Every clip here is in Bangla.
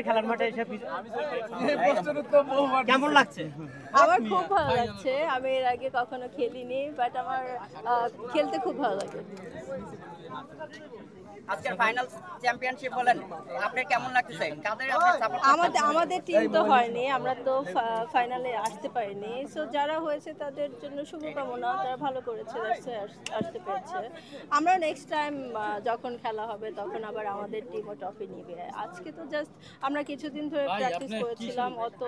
খেলার মাঠে এসে কেমন লাগছে? আমার খুব ভালো লাগছে। আমি এর আগে কখনো খেলিনি, বাট আমার খেলতে খুব ভালো লাগে। আজকের ফাইনাল চ্যাম্পিয়নশিপ হলেন, আপনার কেমন লাগতেছে? কাদের আপনি সাপোর্ট করছেন? আমাদের টিম তো হয়নি, আমরা তো ফাইনালে আসতে পারিনি। সো যারা হয়েছে তাদের জন্য শুভকামনা, তারা ভালো করেছে, আসতে পেরেছে। আমরা নেক্সট টাইম যখন খেলা হবে তখন আবার আমাদের টিমও ট্রফি নিবে। আজকে তো জাস্ট আমরা কিছুদিন ধরে প্র্যাকটিস করেছিলাম, অত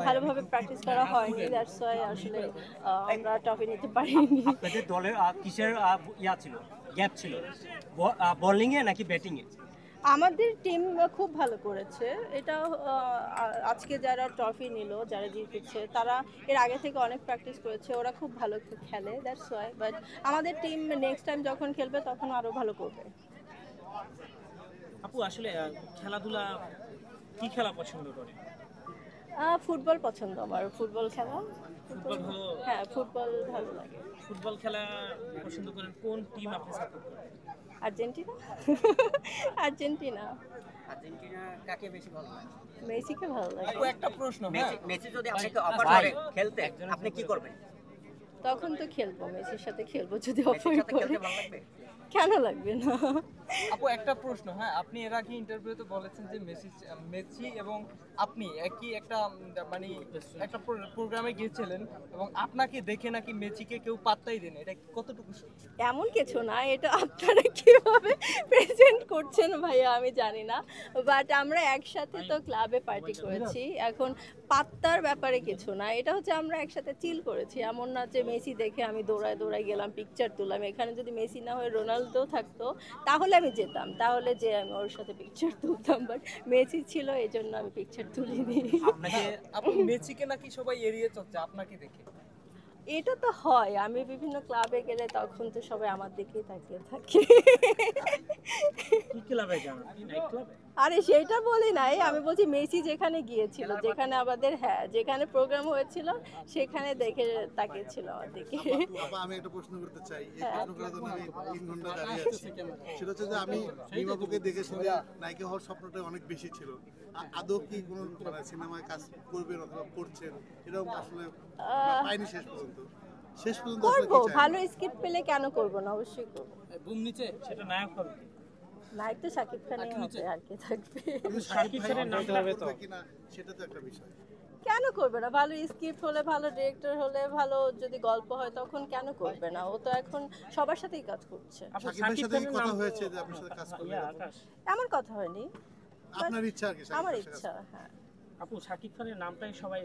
ভালোভাবে প্র্যাকটিস করা হয়নি, দ্যাটস ওয়াই আসলে আমরা ট্রফি নিতে পারিনি। আপনাদের দলে কিসের ছিল, গ্যাপ ছিল, বোলিং এ নাকি ব্যাটিং এ? আমাদের টিম খুব ভালো করেছে। এটা আজকে যারা ট্রফি নিল, যারা জিতেছে, তারা এর আগে থেকে অনেক প্র্যাকটিস করেছে, ওরা খুব ভালো খেলে, দ্যাটস ওয়াই। বাট আমাদের টিম নেক্সট টাইম যখন খেলবে তখন আরও ভালো করবে। আপু আসলে খেলাধুলা কি খেলা পছন্দ করে? ফুটবল পছন্দ আমার, ফুটবল খেলা। ফুটবল ভালো? হ্যাঁ, ফুটবল ভালো লাগে। ফুটবল খেলা পছন্দ করেন, কোন টিম আপনি সাপোর্ট করেন? আর্জেন্টিনা। আর্জেন্টিনা। আর্জেন্টিনা কাকে বেশি ভালো লাগে? মেসিকে ভালো লাগে। একটা প্রশ্ন, মেসি যদি আপনাকে অফার করে খেলতে, আপনি কি করবেন? তখন তো খেলবো, মেসির সাথে খেলবো যদি অফার মেসির সাথে করে। খেলতে ভালো লাগবে? কেন লাগবে না? আপু একটা প্রশ্ন, হ্যাঁ, আপনি এর আগে ইন্টারভিউতে বলেছেন যে মেসি এবং আপনি একই একটা মানে একটা প্রোগ্রামে গিয়েছিলেন এবং আপনাকে দেখে নাকি মেসিকে কেউ পাত্তাই দেন, এটা কতটুকু সত্যি? এমন কিছু না, এটা আপনারা কিভাবে প্রেজেন্ট করছেন ভাইয়া আমি জানি না, বাট আমরা একসাথে তো ক্লাবে পার্টি করেছি। এখন পাত্তার ব্যাপারে কিছু না, এটা হচ্ছে আমরা একসাথে চিল করেছি। এমন না যে মেসি দেখে আমি দৌড়ায় দৌড়ায় গেলাম, পিকচার তুললাম। এখানে যদি মেসি না হয়ে রোনালদো থাকতো তাহলে আমি যেতাম, তাহলে যে আমি ওর সাথে পিকচার তুলতাম, বাট মেসি ছিল এই জন্য আমি পিকচার তুলিনি। আপু মেসিকে নাকি সবাই এড়িয়ে চলছে আপনাকে দেখে। এটা তো হয়, আমি বিভিন্ন ক্লাবে গেলে তখন তো সবাই আমার দিকেই তাকিয়ে থাকে। কি ক্লাবে যান আপনি? নাইট ক্লাবে? আরে সেটা বলি নাই, আমি বলছি মেসি যেখানে গিয়েছিল, যেখানে আমাদের, হ্যাঁ, যেখানে প্রোগ্রাম হয়েছিল সেখানে দেখে তাকিয়েছিল আমার দিকে। আপা, আমি একটা প্রশ্ন করতে চাই। এই প্রশ্ন করার জন্য আমি 3 ঘন্টা দাঁড়িয়ে আছি। সেটা হচ্ছে যে আমি মিমাপুকে দেখে শুনে নায়িকা হওয়ার স্বপ্নটা অনেক বেশি ছিল। আদৌ কি কোনো মানে সিনেমায় কাজ করবেন অথবা করছেন, এরকম আসলে পাইনি শেষ পর্যন্ত। শেষ পর্যন্ত আসলে করবো, কি চাই? ভালো স্ক্রিপ্ট পেলে কেন করবো না, অবশ্যই করবো। বুম নিচে সেটা নায়ক হবে কি? নায়ক তো শাকিব খানই হবে, আর কে থাকবে। কিন্তু শাকিব খানের নাম নামটা করবে কিনা সেটা তো একটা বিষয়। কেন করবে না? ভালো স্ক্রিপ্ট হলে, ভালো ডিরেক্টর হলে, ভালো যদি গল্প হয় তখন কেন করবে না? ও তো এখন সবার সাথেই কাজ করছে। আপু শাকিব ভাইয়ের শাকিব সাথে কি খানের কথা নাম হয়েছে যে আপনার সাথে কাজ করবে? আকাশ। এমন কথা হয়নি, আপনার ইচ্ছা আর কি? শাকিব আমার ভাইয়ের সাথে কাজ ইচ্ছা, হ্যাঁ। আপু শাকিব খানের নামটাই সবাই